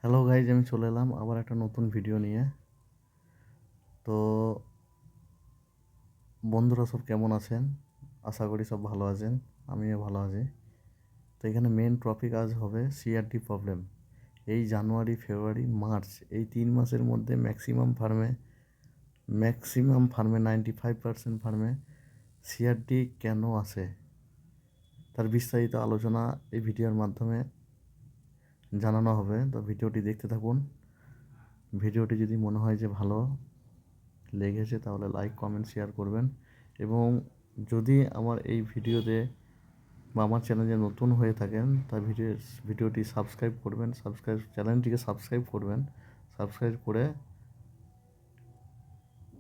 Hello guys, আমি চলে এলাম আবার একটা নতুন ভিডিও নিয়ে। তো বন্ধুরা সব কেমন আছেন? আশা করি সব ভালো আছেন, আমিও ভালো আছি। তো এখানে মেন টপিক আজ হবে সিআরডি প্রবলেম। এই জানুয়ারি, ফেব্রুয়ারি, মার্চ এই 3 মাসের মধ্যে ম্যাক্সিমাম ফার্মে 95% ফার্মে সিআরডি কেন আসে তার বিস্তারিত আলোচনা এই ভিডিওর মাধ্যমে জানানো হবে। তো ভিডিওটি দেখতে থাকুন। ভিডিওটি যদি মনে হয় যে ভালো লেগেছে তাহলে লাইক, কমেন্ট, শেয়ার করবেন। এবং যদি আমার এই ভিডিওতে বা আমার চ্যানেলে নতুন হয়ে থাকেন তা ভিডিওটি সাবস্ক্রাইব করবেন, চ্যানেলটিকে সাবস্ক্রাইব করবেন। সাবস্ক্রাইব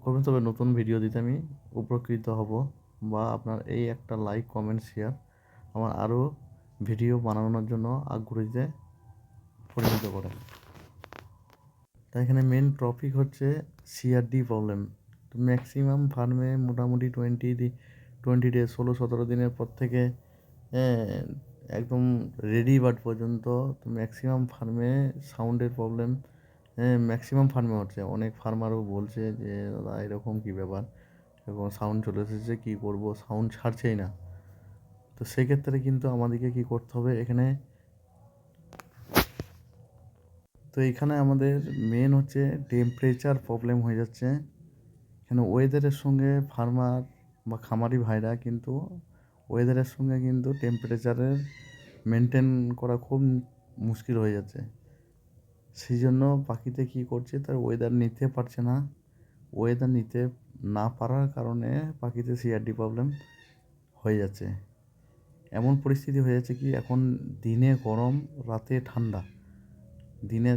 করবেন, তবে নতুন ভিডিও দিতে আমি উপকৃত হব। বা আপনার এই একটা লাইক, কমেন্ট, শেয়ার আমার আরও ভিডিও বানানোর জন্য আগ্রহীতে পরিণত করে। তাই এখানে মেন টপিক হচ্ছে সিআরডি প্রবলেম। তো ম্যাক্সিমাম ফার্মে মোটামুটি 20 ডে 16-17 দিনের পর থেকে একদম রেডি বার্ড পর্যন্ত তো ম্যাক্সিমাম ফার্মে সাউন্ডের প্রবলেম ম্যাক্সিমাম ফার্মে হচ্ছে। অনেক ফার্মারও বলছে যে দাদা এরকম কী ব্যাপার, এরকম সাউন্ড চলে এসেছে, কী করব, সাউন্ড ছাড়ছেই না। তো সেক্ষেত্রে কিন্তু আমাদেরকে কী করতে হবে এখানে আমাদের মেন হচ্ছে টেম্পারেচার প্রবলেম হয়ে যাচ্ছে। এখানে ওয়েদারের সঙ্গে ফার্মার বা খামারি ভাইরা কিন্তু ওয়েদারের সঙ্গে কিন্তু টেম্পারেচারের মেনটেন করা খুব মুশকিল হয়ে যাচ্ছে। সেই জন্য পাখিতে কী করছে, তার ওয়েদার নিতে পারছে না। ওয়েদার নিতে না পারার কারণে পাখিতে সিআরডি প্রবলেম হয়ে যাচ্ছে। এমন পরিস্থিতি হয়ে যাচ্ছে কি এখন দিনে গরম, রাতে ঠান্ডা। দিনে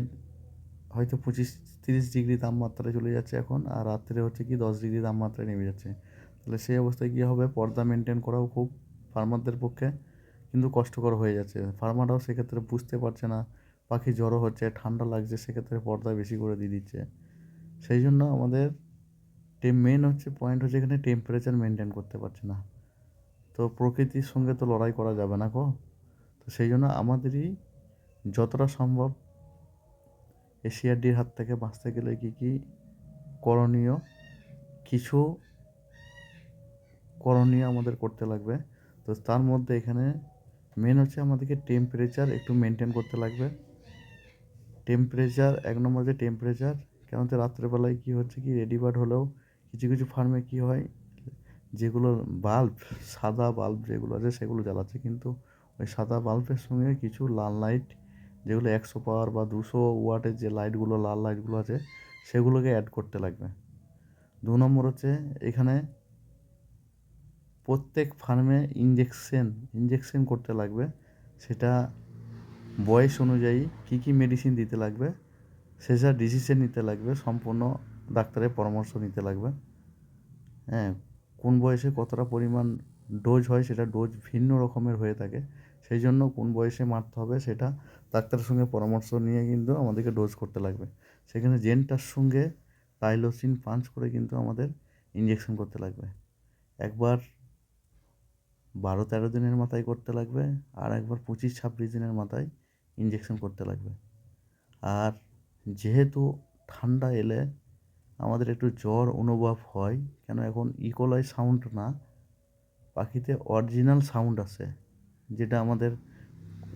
হয়তো 25-30 ডিগ্রি তাপমাত্রায় চলে যাচ্ছে এখন, আর রাত্রে হচ্ছে কি 10 ডিগ্রি তাপমাত্রায় নেমে যাচ্ছে। তাহলে সেই অবস্থায় কী হবে, পর্দা মেনটেন করাও খুব ফার্মারদের পক্ষে কিন্তু কষ্টকর হয়ে যাচ্ছে। ফার্মাররাও সেক্ষেত্রে বুঝতে পারছে না, পাখি জ্বরও হচ্ছে, ঠান্ডা লাগছে, সেক্ষেত্রে পর্দা বেশি করে দিয়ে দিচ্ছে। সেই জন্য আমাদের মেন পয়েন্ট হচ্ছে এখানে টেম্পারেচার মেনটেন করতে পারছে না। তো প্রকৃতির সঙ্গে তো লড়াই করা যাবে না গো। তো সেই জন্য আমাদেরই যতটা সম্ভব সিআরডির হাত থেকে বাঁচতে গেলে কী করণীয় কিছু করণীয় আমাদের করতে লাগবে। তো তার মধ্যে এখানে মেন হচ্ছে আমাদেরকে টেম্পারেচার একটু মেনটেন করতে লাগবে। টেম্পারেচার 1 নম্বর যে টেম্পারেচার, কেন তো রাত্রেবেলায় কী হচ্ছে কি রেডি বার্ড হলেও কিছু কিছু ফার্মে কী হয়, যেগুলো বাল্ব, সাদা বাল্ব যেগুলো আছে সেগুলো জ্বালাচ্ছে, কিন্তু ওই সাদা বাল্বের সঙ্গে কিছু লাল লাইট, যেগুলো 100 পাওয়ার বা 200 ওয়াটের যে লাইটগুলো, লাল লাইটগুলো আছে সেগুলোকে অ্যাড করতে লাগবে। 2 নম্বর হচ্ছে এখানে প্রত্যেক ফার্মে ইঞ্জেকশন করতে লাগবে। সেটা বয়স অনুযায়ী কী কী মেডিসিন দিতে লাগবে সেটা ডিসিশন নিতে লাগবে, সম্পূর্ণ ডাক্তারের পরামর্শ নিতে লাগবে। হ্যাঁ, কোন বয়সে কতটা পরিমাণ ডোজ হয় সেটা ডোজ ভিন্ন রকমের হয়ে থাকে। সেই জন্য কোন বয়সে মারতে হবে সেটা ডাক্তারের সঙ্গে পরামর্শ নিয়ে কিন্তু আমাদেরকে ডোজ করতে লাগবে। সেখানে জেনটার সঙ্গে টাইলোসিন পাঞ্চ করে কিন্তু আমাদের ইঞ্জেকশন করতে লাগবে। একবার 12-13 দিনের মাথায় করতে লাগবে, আর একবার 25-26 দিনের মাথায় ইঞ্জেকশন করতে লাগবে। আর যেহেতু ঠান্ডা এলে আমাদের একটু জ্বর অনুভব হয়, কেন এখন ইকোলাই সাউন্ড না, পাখিতে অরিজিনাল সাউন্ড আসে, যেটা আমাদের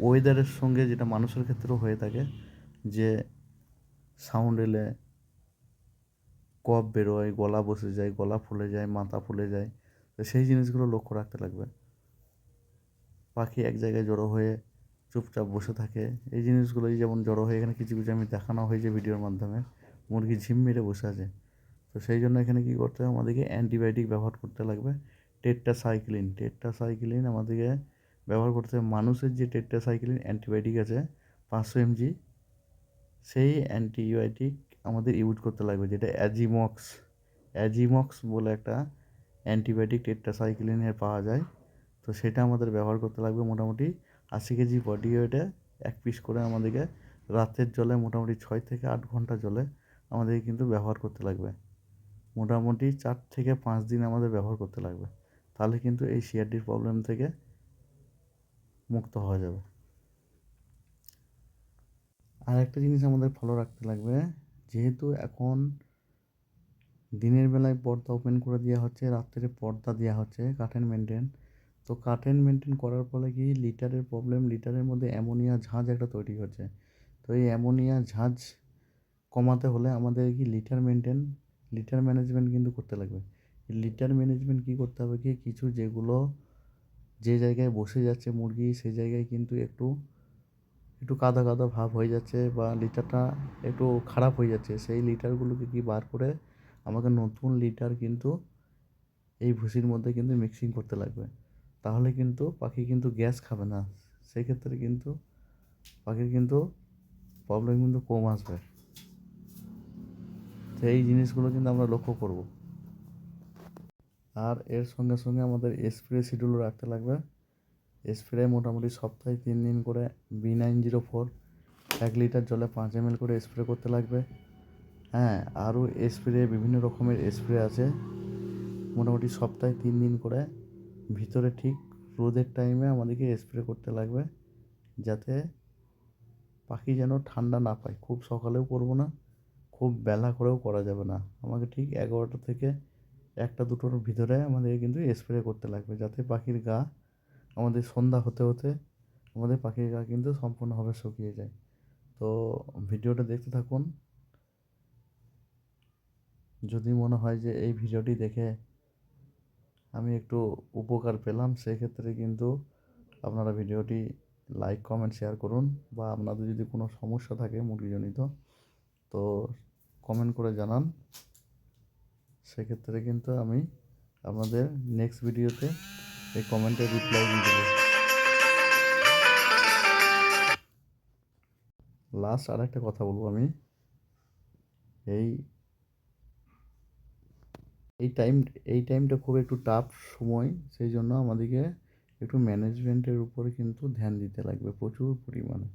ওয়েদারের সঙ্গে যেটা মানুষের ক্ষেত্রেও হয়ে থাকে, যে সাউন্ড এলে কফ বেরোয়, গলা বসে যায়, গলা ফুলে যায়, মাথা ফুলে যায়। তো সেই জিনিসগুলো লক্ষ্য রাখতে লাগবে। পাখি এক জায়গায় জড়ো হয়ে চুপচাপ বসে থাকে, এই জিনিসগুলোই যেমন জড়ো হয়ে এখানে কিছু কিছু আমি দেখানো হয়েছে ভিডিওর মাধ্যমে, মুরগি ঝিম মেরে বসে আছে। তো সেই জন্য এখানে কী করতে হবে, আমাদেরকে অ্যান্টিবায়োটিক ব্যবহার করতে লাগবে। টেট্রাসাইক্লিন আমাদেরকে ব্যবহার করতে হবে। মানুষের যে টেট্রাসাইক্লিন অ্যান্টিবায়োটিক আছে 500 mg, সেই অ্যান্টিবায়োটিক আমাদের ইউজ করতে লাগবে, যেটা অ্যাজিমক্স বলে একটা অ্যান্টিবায়োটিক টেট্রাসাইক্লিনের পাওয়া যায়। তো সেটা আমাদের ব্যবহার করতে লাগবে। মোটামুটি 80 কেজি বডি ওয়েটে 1 পিস করে আমাদেরকে রাতের জলে মোটামুটি 6 থেকে 8 ঘন্টা জলে আমাদেরকে কিন্তু ব্যবহার করতে লাগবে। মোটামুটি 4 থেকে 5 দিন আমাদের ব্যবহার করতে লাগবে, তাহলে কিন্তু এই সিআরডির প্রবলেম থেকে মুক্ত হওয়া যাবে। আর একটা জিনিস আমাদের ফলো রাখতে লাগবে, যেহেতু এখন দিনের বেলায় পর্দা ওপেন করে দেওয়া হচ্ছে, রাত্রে পর্দা দেওয়া হচ্ছে কার্টেন মেনটেন। তো কার্টেন মেনটেন করার ফলে কি লিটারের প্রবলেম, লিটারের মধ্যে অ্যামোনিয়া ঝাঁজ একটা তৈরি হচ্ছে। তো এই অ্যামোনিয়া ঝাঁজ কমাতে হলে আমাদের কি লিটার ম্যানেজমেন্ট কিন্তু করতে লাগবে। লিটার ম্যানেজমেন্ট কী করতে হবে, কি কিছু যেগুলো যে জায়গায় বসে যাচ্ছে মুরগি সেই জায়গায় কিন্তু একটু একটু কাদা কাদা ভাব হয়ে যাচ্ছে বা লিটারটা একটু খারাপ হয়ে যাচ্ছে, সেই লিটারগুলোকে কি বার করে আমাকে নতুন লিটার কিন্তু এই ভুসির মধ্যে কিন্তু মিক্সিং করতে লাগবে। তাহলে কিন্তু পাখি কিন্তু গ্যাস খাবে না, সেক্ষেত্রে কিন্তু পাখির কিন্তু প্রবলেম কিন্তু কম আসবে। তো এই জিনিসগুলো কিন্তু আমরা লক্ষ্য করব। আর এর সঙ্গে সঙ্গে আমাদের স্প্রে শিডিউল রাখতে লাগবে। স্প্রে মোটামুটি সপ্তাহে 3 দিন করে B904 1 লিটার জলে 5 ml করে স্প্রে করতে লাগবে। হ্যাঁ, আরও স্প্রে বিভিন্ন রকমের স্প্রে আছে, মোটামুটি সপ্তাহে 3 দিন করে ভিতরে ঠিক রোদের টাইমে আমাদেরকে স্প্রে করতে লাগবে, যাতে পাখি যেন ঠান্ডা না পায়। খুব সকালেও করবো না, খুব বেলা করেও করা যাবে না, আমাকে ঠিক 11টা থেকে 1টা 2টোর ভিতরে আমাদের কিন্তু স্প্রে করতে লাগবে, যাতে পাখির গা আমাদের সন্ধ্যা হতে হতে আমাদের পাখির গা কিন্তু সম্পূর্ণভাবে শুকিয়ে যায়। তো ভিডিওটা দেখতে থাকুন। যদি মনে হয় যে এই ভিডিওটি দেখে আমি একটু উপকার পেলাম, সেক্ষেত্রে কিন্তু আপনারা ভিডিওটি লাইক কমেন্ট শেয়ার করুন, বা আপনাদের যদি কোনো সমস্যা থাকে মুরগিজনিত তো কমেন্ট করে জানান। সেক্ষেত্রে কিন্তু আমি আপনাদের নেক্সট ভিডিওতে এই কমেন্টের রিপ্লাই দিয়ে দেবো। লাস্ট আর একটা কথা বলবো আমি, এই এই টাইম এই টাইমটা খুব একটু টাফ সময়, সেই জন্য আমাদেরকে একটু ম্যানেজমেন্টের উপরে কিন্তু ধ্যান দিতে লাগবে প্রচুর পরিমাণে।